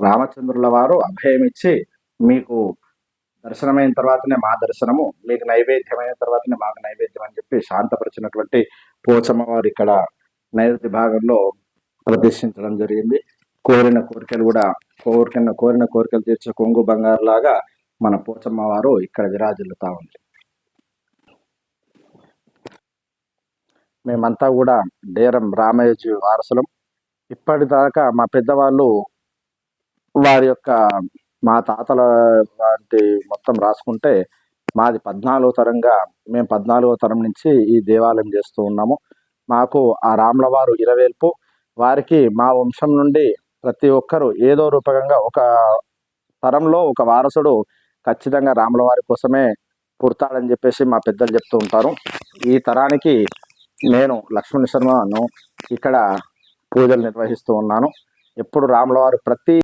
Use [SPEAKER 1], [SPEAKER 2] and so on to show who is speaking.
[SPEAKER 1] రామచంద్రుల వారు అభయం ఇచ్చి, మీకు దర్శనమైన తర్వాతనే మా దర్శనము, మీకు నైవేద్యమైన తర్వాతనే మాకు నైవేద్యం అని చెప్పి శాంతపరిచినటువంటి పోచమ్మ వారు ఇక్కడ నైరుతి భాగంలో ప్రదర్శించడం జరిగింది. కోరిన కోరికలు కూడా కోరిన కోరికలు తీర్చే కొంగు బంగారు లాగా మన పోచమ్మ వారు ఇక్కడ విరాజిల్లుతా ఉంది. మేమంతా కూడా డేరం రామయ్యజీ వారసులం. ఇప్పటిదాకా మా పెద్దవాళ్ళు వారి యొక్క మా తాతల వంటి మొత్తం రాసుకుంటే మాది 14వ తరంగా, మేము 14వ తరం నుంచి ఈ దేవాలయం చేస్తూ ఉన్నాము. మాకు ఆ రాముల వారు ఇరవేల్పు. వారికి మా వంశం నుండి ప్రతి ఒక్కరూ ఏదో రూపకంగా ఒక తరంలో ఒక వారసుడు ఖచ్చితంగా రాముల వారి కోసమే పుడతాడని చెప్పేసి మా పెద్దలు చెప్తూ ఉంటారు. ఈ తరానికి నేను లక్ష్మణ శర్మను ఇక్కడ పూజలు నిర్వహిస్తూ ఉన్నాను. ఎప్పుడు రాముల వారు ప్రతి